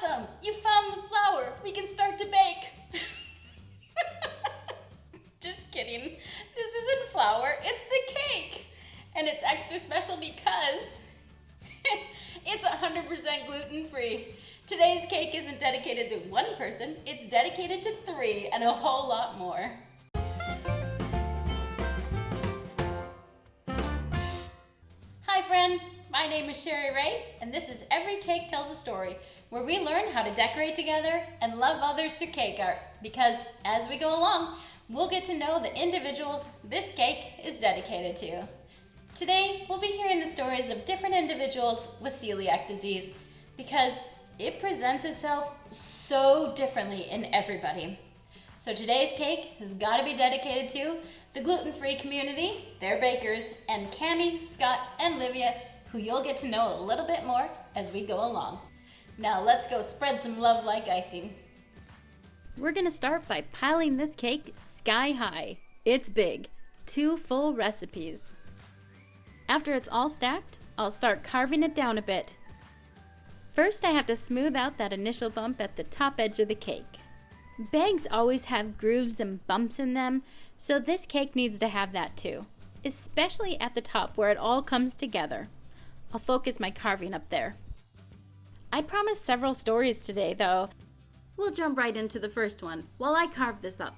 Awesome! You found the flour! We can start to bake! Just kidding. This isn't flour, it's the cake! And it's extra special because it's 100% gluten-free. Today's cake isn't dedicated to one person, it's dedicated to 3 and a whole lot more. Hi friends, my name is Sherry Ray, and this is Every Cake Tells a Story, where we learn how to decorate together and love others through cake art, because as we go along, we'll get to know the individuals this cake is dedicated to. Today, we'll be hearing the stories of different individuals with celiac disease, because it presents itself so differently in everybody. So today's cake has got to be dedicated to the gluten-free community, their bakers, and Cammie, Scott, and Livia, who you'll get to know a little bit more as we go along. Now let's go spread some love like icing. We're gonna start by piling this cake sky high. It's big, 2 full recipes. After it's all stacked, I'll start carving it down a bit. First, I have to smooth out that initial bump at the top edge of the cake. Bags always have grooves and bumps in them, so this cake needs to have that too, especially at the top where it all comes together. I'll focus my carving up there. I promised several stories today though. We'll jump right into the first one while I carve this up.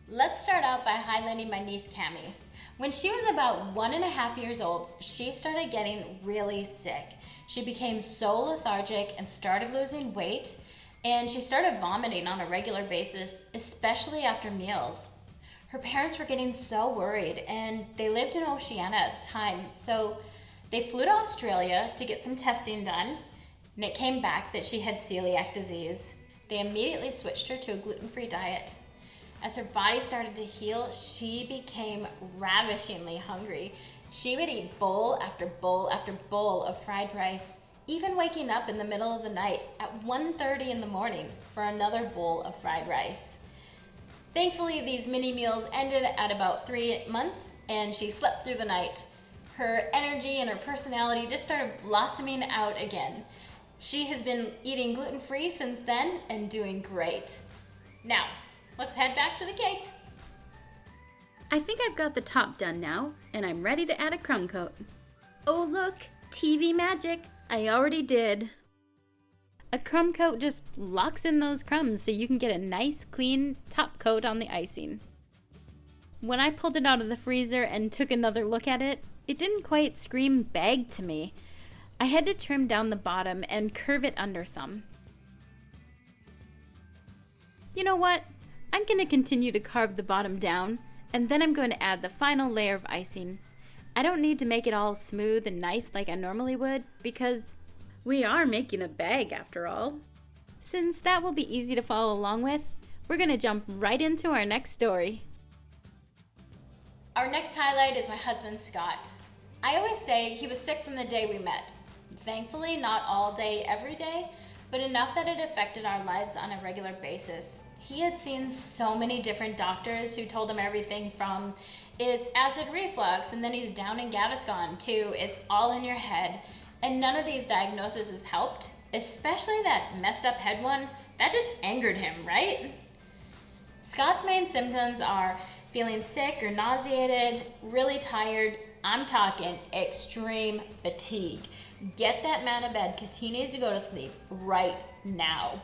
Let's start out by highlighting my niece Cammie. When she was about 1.5 years old, she started getting really sick. She became so lethargic and started losing weight, and she started vomiting on a regular basis, especially after meals. Her parents were getting so worried, and they lived in Oceania at the time, so they flew to Australia to get some testing done, and it came back that she had celiac disease. They immediately switched her to a gluten-free diet. As her body started to heal, she became ravishingly hungry. She would eat bowl after bowl after bowl of fried rice, even waking up in the middle of the night at 1:30 in the morning for another bowl of fried rice. Thankfully, these mini meals ended at about 3 months, and she slept through the night. Her energy and her personality just started blossoming out again. She has been eating gluten-free since then and doing great. Now, let's head back to the cake. I think I've got the top done now, and I'm ready to add a crumb coat. Oh look, TV magic, I already did. A crumb coat just locks in those crumbs so you can get a nice clean top coat on the icing. When I pulled it out of the freezer and took another look at it, it didn't quite scream bag to me. I had to trim down the bottom and curve it under some. You know what? I'm going to continue to carve the bottom down, and then I'm going to add the final layer of icing. I don't need to make it all smooth and nice like I normally would, because we are making a bag after all. Since that will be easy to follow along with, we're going to jump right into our next story. Our next highlight is my husband, Scott. I always say he was sick from the day we met. Thankfully, not all day, every day, but enough that it affected our lives on a regular basis. He had seen so many different doctors who told him everything from it's acid reflux and then he's down in Gaviscon to it's all in your head. And none of these diagnoses helped, especially that messed up head one. That just angered him, right? Scott's main symptoms are feeling sick or nauseated, really tired. I'm talking extreme fatigue. Get that man to bed because he needs to go to sleep right now.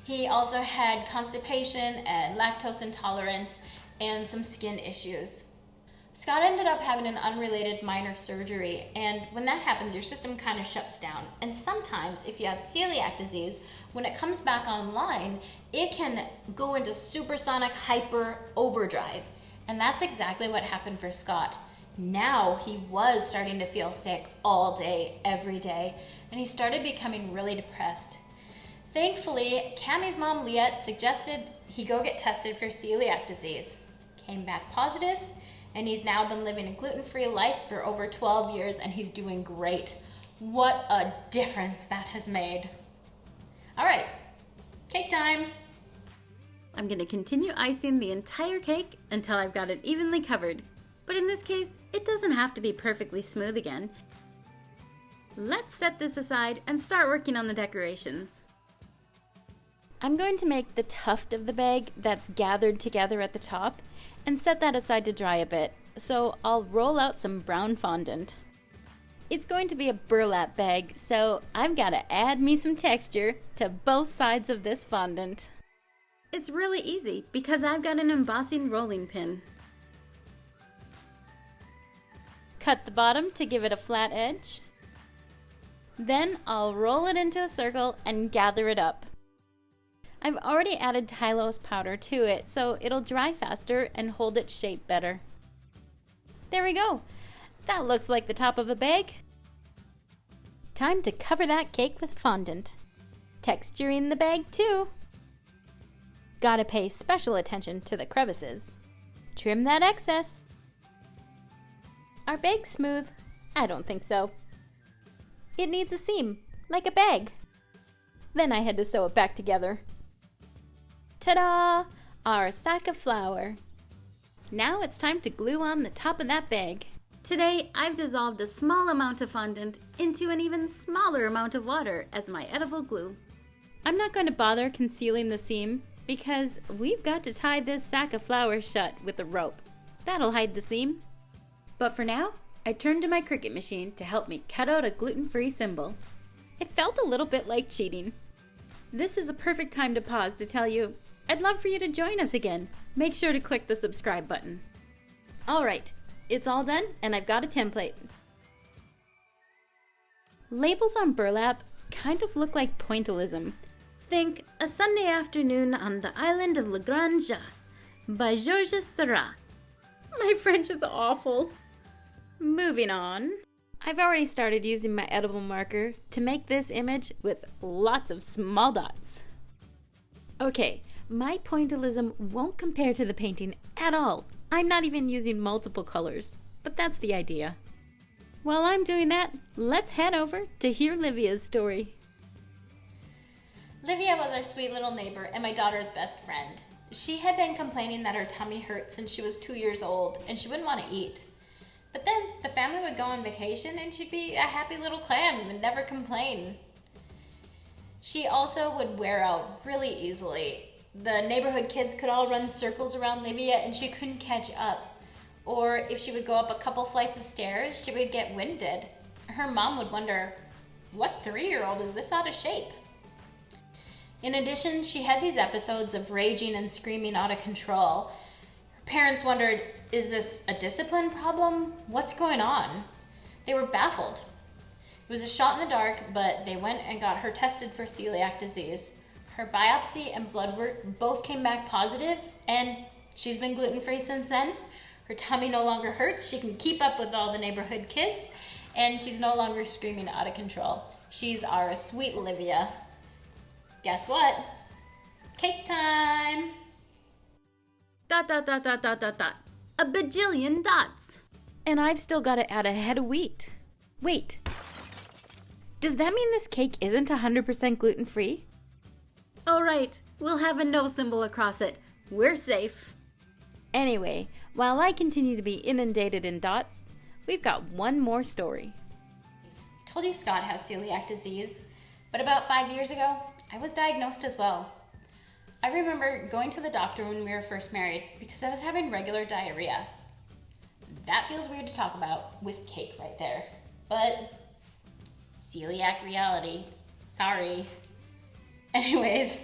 He also had constipation and lactose intolerance and some skin issues. Scott ended up having an unrelated minor surgery, and when that happens, your system kind of shuts down. And sometimes, if you have celiac disease, when it comes back online, it can go into supersonic hyper overdrive. And that's exactly what happened for Scott. Now he was starting to feel sick all day, every day, and he started becoming really depressed. Thankfully, Cammie's mom, Liette, suggested he go get tested for celiac disease. Came back positive, and he's now been living a gluten-free life for over 12 years, and he's doing great. What a difference that has made. All right, cake time. I'm going to continue icing the entire cake until I've got it evenly covered. But in this case, it doesn't have to be perfectly smooth again. Let's set this aside and start working on the decorations. I'm going to make the tuft of the bag that's gathered together at the top and set that aside to dry a bit, so I'll roll out some brown fondant. It's going to be a burlap bag, so I've got to add me some texture to both sides of this fondant. It's really easy because I've got an embossing rolling pin. Cut the bottom to give it a flat edge. Then I'll roll it into a circle and gather it up. I've already added Tylose powder to it, so it'll dry faster and hold its shape better. There we go. That looks like the top of a bag. Time to cover that cake with fondant. Texturing the bag too. Gotta pay special attention to the crevices. Trim that excess. Are bags smooth? I don't think so. It needs a seam, like a bag. Then I had to sew it back together. Ta-da! Our sack of flour. Now it's time to glue on the top of that bag. Today, I've dissolved a small amount of fondant into an even smaller amount of water as my edible glue. I'm not going to bother concealing the seam because we've got to tie this sack of flour shut with a rope. That'll hide the seam. But for now, I turned to my Cricut machine to help me cut out a gluten-free symbol. It felt a little bit like cheating. This is a perfect time to pause to tell you, I'd love for you to join us again. Make sure to click the subscribe button. Alright, it's all done and I've got a template. Labels on burlap kind of look like pointillism. Think A Sunday Afternoon on the Island of La Grande Jatte by Georges Seurat. My French is awful. Moving on. I've already started using my edible marker to make this image with lots of small dots. Okay, my pointillism won't compare to the painting at all. I'm not even using multiple colors, but that's the idea. While I'm doing that, let's head over to hear Livia's story. Livia was our sweet little neighbor and my daughter's best friend. She had been complaining that her tummy hurt since she was 2 years old and she wouldn't want to eat. But then the family would go on vacation and she'd be a happy little clam and never complain. She also would wear out really easily. The neighborhood kids could all run circles around Livia and she couldn't catch up. Or if she would go up a couple flights of stairs, she would get winded. Her mom would wonder, what 3-year-old is this out of shape? In addition, she had these episodes of raging and screaming out of control. Her parents wondered, is this a discipline problem? What's going on? They were baffled. It was a shot in the dark, but they went and got her tested for celiac disease. Her biopsy and blood work both came back positive, and she's been gluten-free since then. Her tummy no longer hurts. She can keep up with all the neighborhood kids, and she's no longer screaming out of control. She's our sweet Livia. Guess what? Cake time! ... A bajillion dots. And I've still got to add a head of wheat. Wait. Does that mean this cake isn't 100% gluten-free? Oh right, we'll have a no symbol across it. We're safe. Anyway, while I continue to be inundated in dots, we've got one more story. I told you Scott has celiac disease, but about 5 years ago, I was diagnosed as well. I remember going to the doctor when we were first married because I was having regular diarrhea. That feels weird to talk about with cake right there, but celiac reality. Sorry. Anyways,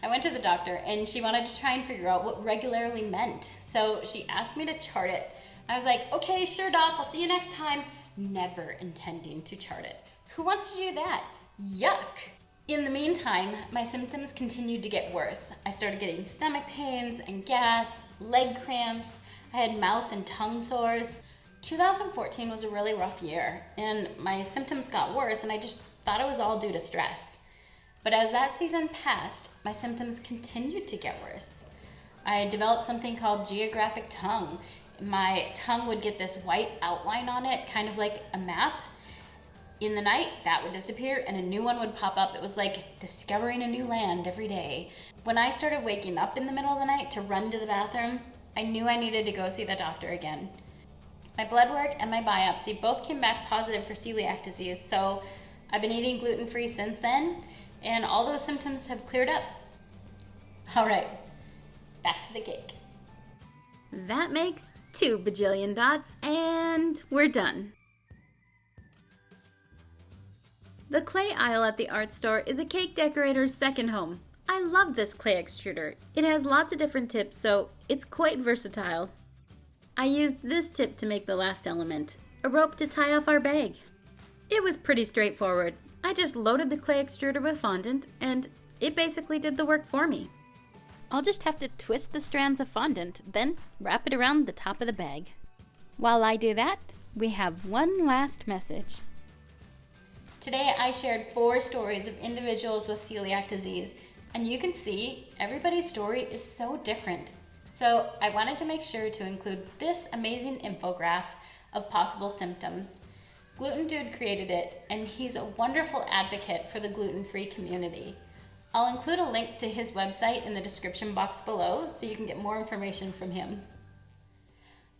I went to the doctor and she wanted to try and figure out what regularly meant. So she asked me to chart it. I was like, okay, sure doc, I'll see you next time. Never intending to chart it. Who wants to do that? Yuck. In the meantime, my symptoms continued to get worse. I started getting stomach pains and gas, leg cramps. I had mouth and tongue sores. 2014 was a really rough year, and my symptoms got worse, and I just thought it was all due to stress. But as that season passed, my symptoms continued to get worse. I developed something called geographic tongue. My tongue would get this white outline on it, kind of like a map. In the night, that would disappear and a new one would pop up. It was like discovering a new land every day. When I started waking up in the middle of the night to run to the bathroom, I knew I needed to go see the doctor again. My blood work and my biopsy both came back positive for celiac disease, so I've been eating gluten-free since then, and all those symptoms have cleared up. All right, back to the cake. That makes 2 bajillion dots, and we're done. The clay aisle at the art store is a cake decorator's second home. I love this clay extruder. It has lots of different tips, so it's quite versatile. I used this tip to make the last element, a rope to tie off our bag. It was pretty straightforward. I just loaded the clay extruder with fondant, and it basically did the work for me. I'll just have to twist the strands of fondant, then wrap it around the top of the bag. While I do that, we have one last message. Today I shared 4 stories of individuals with celiac disease, and you can see everybody's story is so different. So I wanted to make sure to include this amazing infograph of possible symptoms. Gluten Dude created it, and he's a wonderful advocate for the gluten-free community. I'll include a link to his website in the description box below so you can get more information from him.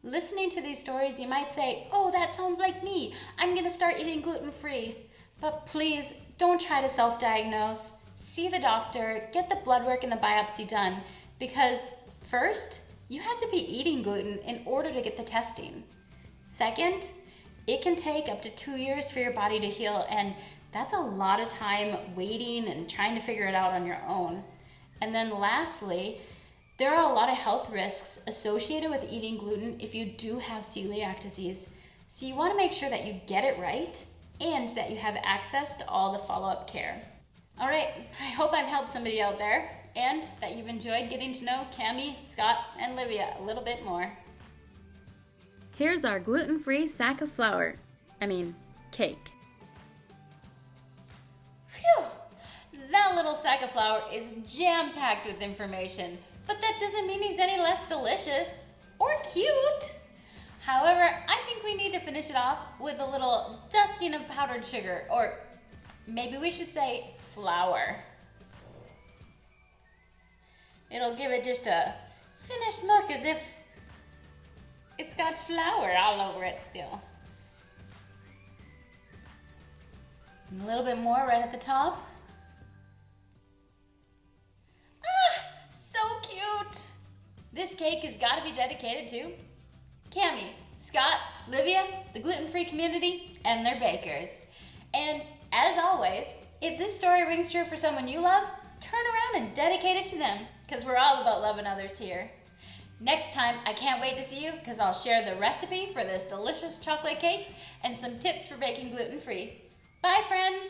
Listening to these stories, you might say, oh, that sounds like me. I'm gonna start eating gluten-free. But please, don't try to self-diagnose. See the doctor, get the blood work and the biopsy done, because first, you have to be eating gluten in order to get the testing. Second, it can take up to 2 years for your body to heal, and that's a lot of time waiting and trying to figure it out on your own. And then lastly, there are a lot of health risks associated with eating gluten if you do have celiac disease. So you want to make sure that you get it right and that you have access to all the follow-up care. All right, I hope I've helped somebody out there and that you've enjoyed getting to know Cami, Scott, and Livia a little bit more. Here's our gluten-free sack of flour. Cake. Phew! That little sack of flour is jam-packed with information, but that doesn't mean he's any less delicious or cute. However, I think we need to finish it off with a little dusting of powdered sugar, or maybe we should say flour. It'll give it just a finished look as if it's got flour all over it still. And a little bit more right at the top. Ah, so cute. This cake has got to be dedicated to Cami, Scott, Livia, the gluten-free community, and their bakers. And as always, if this story rings true for someone you love, turn around and dedicate it to them, because we're all about loving others here. Next time, I can't wait to see you, because I'll share the recipe for this delicious chocolate cake and some tips for baking gluten-free. Bye, friends!